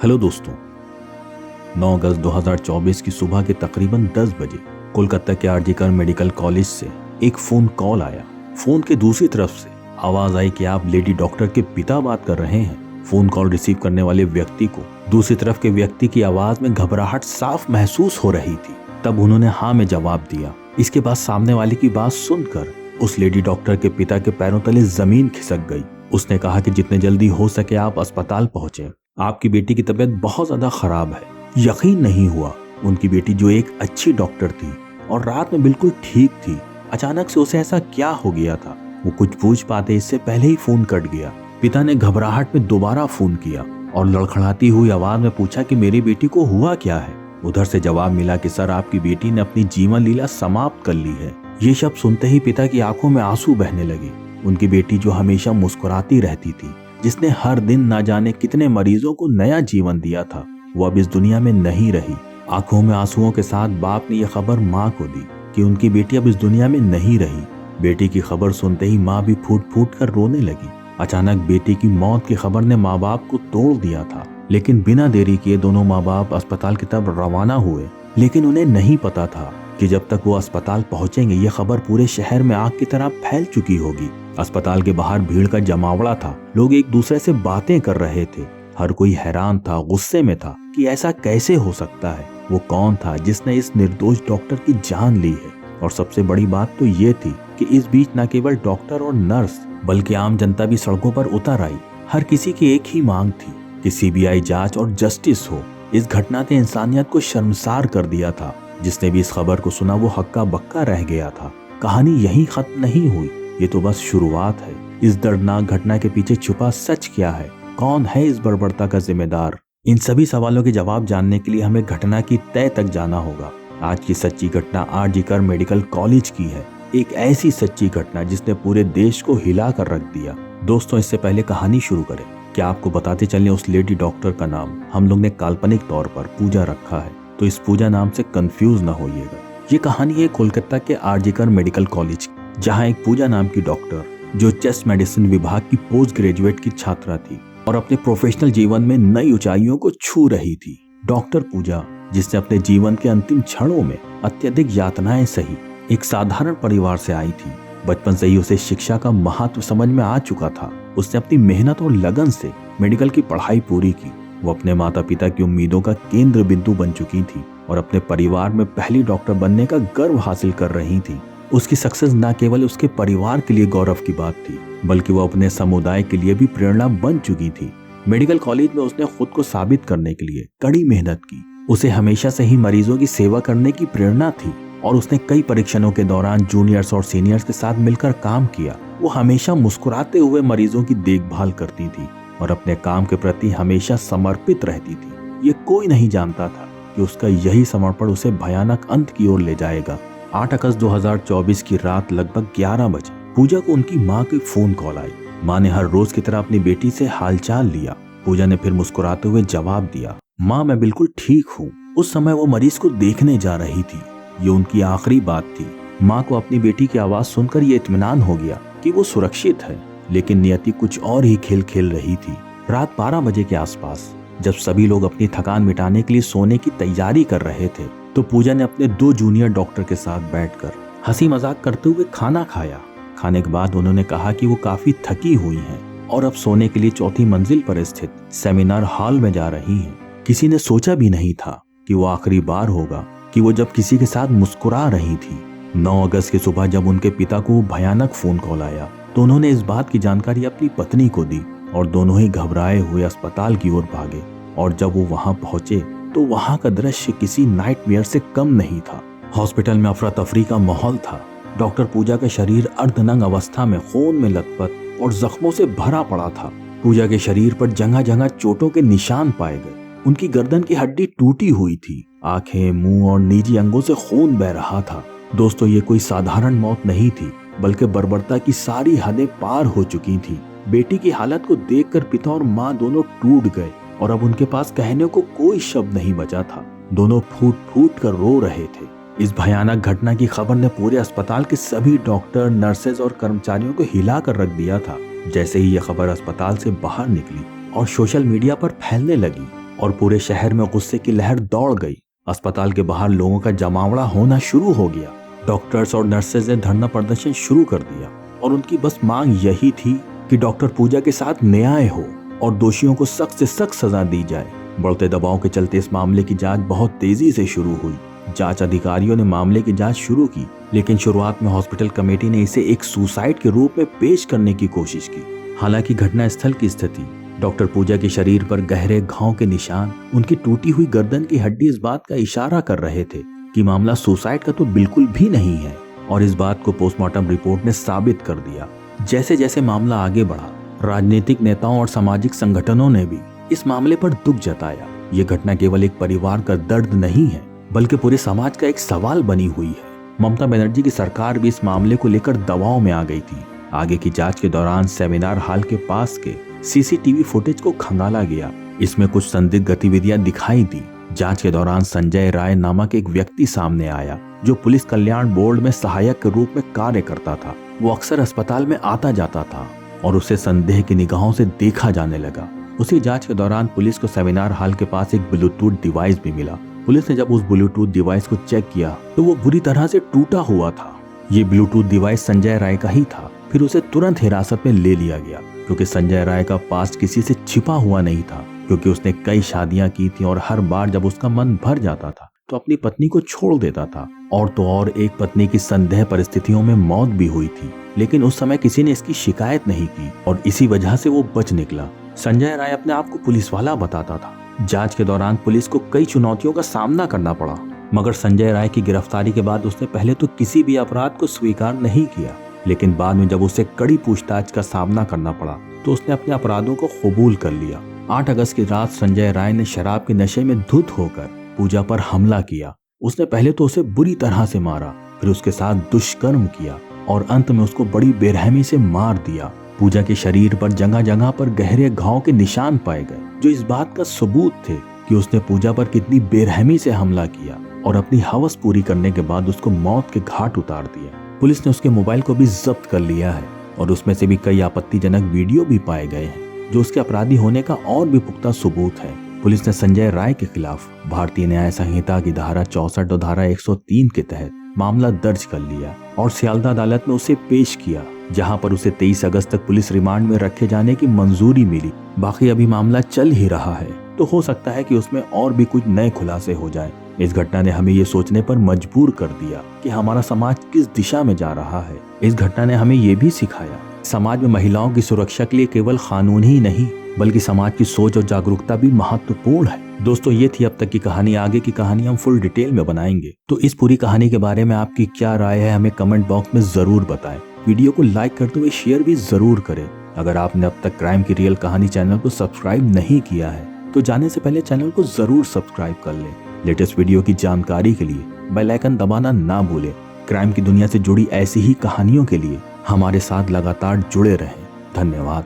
Hello दोस्तों, 9 अगस्त 2024 की सुबह के तकरीबन 10 बजे कोलकाता के आरजी मेडिकल कॉलेज से एक फोन कॉल आया। फोन के दूसरी तरफ से आवाज आई कि आप लेडी डॉक्टर के पिता बात कर रहे हैं। फोन कॉल रिसीव करने वाले व्यक्ति को दूसरी तरफ के व्यक्ति की आवाज में घबराहट साफ महसूस हो रही थी। तब उन्होंने हाँ में जवाब दिया। इसके बाद सामने वाले की बात सुनकर उस लेडी डॉक्टर के पिता के पैरों तले जमीन खिसक गई। उसने कहा कि जितने जल्दी हो सके आप अस्पताल पहुंचे, आपकी बेटी की तबीयत बहुत ज्यादा खराब है। यकीन नहीं हुआ, उनकी बेटी जो एक अच्छी डॉक्टर थी और रात में बिल्कुल ठीक थी, अचानक से उसे ऐसा क्या हो गया था। वो कुछ पूछ पाते इससे पहले ही फोन कट गया। पिता ने घबराहट में दोबारा फोन किया और लड़खड़ाती हुई आवाज में पूछा कि मेरी बेटी को हुआ क्या है। उधर से जवाब मिला कि सर, आपकी बेटी ने अपनी जीवन लीला समाप्त कर ली है। ये शब्द सुनते ही पिता की आंखों में आंसू बहने लगे। उनकी बेटी जो हमेशा मुस्कुराती रहती थी, जिसने हर दिन ना जाने कितने मरीजों को नया जीवन दिया था, वो अब इस दुनिया में नहीं रही। आंखों में आंसुओं के साथ बाप ने यह खबर माँ को दी कि उनकी बेटी अब इस दुनिया में नहीं रही। बेटी की खबर सुनते ही माँ भी फूट फूट कर रोने लगी। अचानक बेटी की मौत की खबर ने माँ बाप को तोड़ दिया था, लेकिन बिना देरी किए दोनों माँ बाप अस्पताल की तरफ रवाना हुए। लेकिन उन्हें नहीं पता था कि जब तक वो अस्पताल पहुंचेंगे यह खबर पूरे शहर में आग की तरह फैल चुकी होगी। अस्पताल के बाहर भीड़ का जमावड़ा था। लोग एक दूसरे से बातें कर रहे थे। हर कोई हैरान था, गुस्से में था कि ऐसा कैसे हो सकता है। वो कौन था जिसने इस निर्दोष डॉक्टर की जान ली है। और सबसे बड़ी बात तो ये थी कि इस बीच न केवल डॉक्टर और नर्स बल्कि आम जनता भी सड़कों पर उतर आई। हर किसी की एक ही मांग थी कि सीबीआई जांच और जस्टिस हो। इस घटना ने इंसानियत को शर्मसार कर दिया था। जिसने भी इस खबर को सुना वो हक्का बक्का रह गया था। कहानी यहीं खत्म नहीं हुई, ये तो बस शुरुआत है। इस दर्दनाक घटना के पीछे छुपा सच क्या है? कौन है इस बर्बरता का जिम्मेदार? इन सभी सवालों के जवाब जानने के लिए हमें घटना की तह तक जाना होगा। आज की सच्ची घटना आरजी मेडिकल कॉलेज की है। एक ऐसी सच्ची घटना जिसने पूरे देश को हिला कर रख दिया। दोस्तों, इससे पहले कहानी शुरू करें, क्या आपको बताते चले उस लेडी डॉक्टर का नाम हम लोग ने काल्पनिक तौर पर पूजा रखा है, तो इस पूजा नाम से कंफ्यूज ना होइएगा। ये कहानी है कोलकाता के आरजी मेडिकल कॉलेज, जहाँ एक पूजा नाम की डॉक्टर जो चेस्ट मेडिसिन विभाग की पोस्ट ग्रेजुएट की छात्रा थी और अपने प्रोफेशनल जीवन में नई ऊंचाइयों को छू रही थी। डॉक्टर पूजा, जिसने अपने जीवन के अंतिम क्षणों में अत्यधिक यातनाएं सही, एक साधारण परिवार से आई थी। बचपन से ही उसे शिक्षा का महत्व समझ में आ चुका था। उसने अपनी मेहनत और लगन से मेडिकल की पढ़ाई पूरी की। वो अपने माता पिता की उम्मीदों का केंद्र बिंदु बन चुकी थी और अपने परिवार में पहली डॉक्टर बनने का गर्व हासिल कर रही थी। उसकी सक्सेस न केवल उसके परिवार के लिए गौरव की बात थी, बल्कि वो अपने समुदाय के लिए भी प्रेरणा बन चुकी थी। मेडिकल कॉलेज में उसने खुद को साबित करने के लिए कड़ी मेहनत की। उसे हमेशा से ही मरीजों की सेवा करने की प्रेरणा थी और उसने कई परीक्षणों के दौरान जूनियर्स और सीनियर्स के साथ मिलकर काम किया। वो हमेशा मुस्कुराते हुए मरीजों की देखभाल करती थी और अपने काम के प्रति हमेशा समर्पित रहती थी। ये कोई नहीं जानता था कि उसका यही समर्पण उसे भयानक अंत की ओर ले जाएगा। 8 अगस्त 2024 की रात लगभग 11 बजे पूजा को उनकी माँ की फोन कॉल आई। माँ ने हर रोज की तरह अपनी बेटी से हालचाल लिया। पूजा ने फिर मुस्कुराते हुए जवाब दिया, माँ मैं बिल्कुल ठीक हूँ। उस समय वो मरीज को देखने जा रही थी। ये उनकी आखिरी बात थी। माँ को अपनी बेटी की आवाज सुनकर ये इत्मीनान हो गया कि वो सुरक्षित है, लेकिन नियति कुछ और ही खेल खेल रही थी। रात 12 बजे के आसपास जब सभी लोग अपनी थकान मिटाने के लिए सोने की तैयारी कर रहे थे, तो पूजा ने अपने 2 जूनियर डॉक्टर के साथ बैठकर हंसी मजाक करते हुए खाना खाया। खाने के बाद उन्होंने कहा कि वो काफी थकी हुई हैं और अब सोने के लिए 4थी मंजिल पर स्थित सेमिनार हॉल में जा रही हैं। किसी ने सोचा भी नहीं था कि वो आखिरी बार होगा कि वो जब किसी के साथ मुस्कुरा रही थी। 9 अगस्त की सुबह जब उनके पिता को भयानक फोन कॉल आया, तो उन्होंने इस बात की जानकारी अपनी पत्नी को दी और दोनों ही घबराए हुए अस्पताल की ओर भागे। और जब वो वहां पहुंचे तो वहां का दृश्य किसी नाइटमेयर से कम नहीं था। हॉस्पिटल में अफरा तफरी का माहौल था। डॉक्टर पूजा का शरीर अर्धनंग अवस्था में खून में लथपथ और जख्मों से भरा पड़ा था। पूजा के शरीर पर जगह जगह चोटों के निशान पाए गए। उनकी गर्दन की हड्डी टूटी हुई थी। आंखें, मुंह और निजी अंगों से खून बह रहा था। दोस्तों, ये कोई साधारण मौत नहीं थी, बल्कि बर्बरता की सारी हदें पार हो चुकी थी। बेटी की हालत को देखकर पिता और माँ दोनों टूट गए और अब उनके पास कहने को कोई शब्द नहीं बचा था। दोनों फूट फूट कर रो रहे थे। इस भयानक घटना की खबर ने पूरे अस्पताल के सभी डॉक्टर, नर्सेज और कर्मचारियों को हिला कर रख दिया था। जैसे ही यह खबर अस्पताल से बाहर निकली और सोशल मीडिया पर फैलने लगी, और पूरे शहर में गुस्से की लहर दौड़ गई। अस्पताल के बाहर लोगों का जमावड़ा होना शुरू हो गया। डॉक्टर्स और नर्सेज ने धरना प्रदर्शन शुरू कर दिया और उनकी बस मांग यही थी कि डॉक्टर पूजा के साथ न्याय हो और दोषियों को सख्त से सख्त सजा दी जाए। बढ़ते दबाव के चलते इस मामले की जांच बहुत तेजी से शुरू हुई। जांच अधिकारियों ने मामले की जांच शुरू की, लेकिन शुरुआत में हॉस्पिटल कमेटी ने इसे एक सुसाइड के रूप में पेश करने की कोशिश की। हालांकि घटना स्थल की स्थिति, डॉक्टर पूजा के शरीर पर गहरे घाव के निशान, उनकी टूटी हुई गर्दन की हड्डी इस बात का इशारा कर रहे थे कि मामला सुसाइड का तो बिल्कुल भी नहीं है, और इस बात को पोस्टमार्टम रिपोर्ट ने साबित कर दिया। जैसे जैसे मामला आगे बढ़ा, राजनीतिक नेताओं और सामाजिक संगठनों ने भी इस मामले पर दुख जताया। ये घटना केवल एक परिवार का दर्द नहीं है, बल्कि पूरे समाज का एक सवाल बनी हुई है। ममता बनर्जी की सरकार भी इस मामले को लेकर दबाव में आ गई थी। आगे की जांच के दौरान सेमिनार हॉल के पास के सीसीटीवी फुटेज को खंगाला गया। इसमें कुछ संदिग्ध गतिविधियां दिखाई दी। जांच के दौरान संजय राय नामक एक व्यक्ति सामने आया, जो पुलिस कल्याण बोर्ड में सहायक के रूप में कार्य करता था। वो अक्सर अस्पताल में आता जाता था और उसे संदेह की निगाहों से देखा जाने लगा। उसी जांच के दौरान पुलिस को सेमिनार हॉल के पास एक ब्लूटूथ डिवाइस भी मिला। पुलिस ने जब उस ब्लूटूथ डिवाइस को चेक किया तो वो बुरी तरह से टूटा हुआ था। ये ब्लूटूथ डिवाइस संजय राय का ही था। फिर उसे तुरंत हिरासत में ले लिया गया, क्योंकि संजय राय का पास्ट किसी से छिपा हुआ नहीं था, क्योंकि उसने कई शादियां की थी और हर बार जब उसका मन भर जाता था तो अपनी पत्नी को छोड़ देता था। और तो और एक पत्नी की संदेह परिस्थितियों में मौत भी हुई थी, लेकिन उस समय किसी ने इसकी शिकायत नहीं की और इसी वजह से वो बच निकला। संजय राय अपने आप को पुलिस वाला बताता था। जांच के दौरान पुलिस को कई चुनौतियों का सामना करना पड़ा, मगर संजय राय की गिरफ्तारी के बाद उसने पहले तो किसी भी अपराध को स्वीकार नहीं किया, लेकिन बाद में जब उसे कड़ी पूछताछ का सामना करना पड़ा तो उसने अपने अपराधों को कबूल कर लिया। 8 अगस्त की रात संजय राय ने शराब के नशे में धुत होकर पूजा पर हमला किया। उसने पहले तो उसे बुरी तरह से मारा, फिर उसके साथ दुष्कर्म किया और अंत में उसको बड़ी बेरहमी से मार दिया। पूजा के शरीर पर जगह जगह पर गहरे घाव के निशान पाए गए, जो इस बात का सबूत थे कि उसने पूजा पर कितनी बेरहमी से हमला किया और अपनी हवस पूरी करने के बाद उसको मौत के घाट उतार दिया। पुलिस ने उसके मोबाइल को भी जब्त कर लिया है और उसमें से भी कई आपत्तिजनक वीडियो भी पाए गए हैं, जो उसके अपराधी होने का और भी पुख्ता सबूत है। पुलिस ने संजय राय के खिलाफ भारतीय न्याय संहिता की धारा 64 और धारा 103 के तहत मामला दर्ज कर लिया और सियालदा अदालत में उसे पेश किया, जहां पर उसे 23 अगस्त तक पुलिस रिमांड में रखे जाने की मंजूरी मिली। बाकी अभी मामला चल ही रहा है, तो हो सकता है कि उसमें और भी कुछ नए खुलासे हो जाएं। इस घटना ने हमें ये सोचने पर मजबूर कर दिया कि हमारा समाज किस दिशा में जा रहा है। इस घटना ने हमें ये भी सिखाया, समाज में महिलाओं की सुरक्षा के लिए केवल कानून ही नहीं, बल्कि समाज की सोच और जागरूकता भी महत्वपूर्ण है। दोस्तों, ये थी अब तक की कहानी। आगे की कहानी हम फुल डिटेल में बनाएंगे, तो इस पूरी कहानी के बारे में आपकी क्या राय है हमें कमेंट बॉक्स में जरूर बताएं। वीडियो को लाइक करते हुए शेयर भी जरूर करें। अगर आपने अब तक क्राइम की रियल कहानी चैनल को सब्सक्राइब नहीं किया है तो जाने से पहले चैनल को जरूर सब्सक्राइब कर लें। लेटेस्ट वीडियो की जानकारी के लिए बेल आइकन दबाना ना भूलें। क्राइम की दुनिया से जुड़ी ऐसी ही कहानियों के लिए हमारे साथ लगातार जुड़े रहें। धन्यवाद।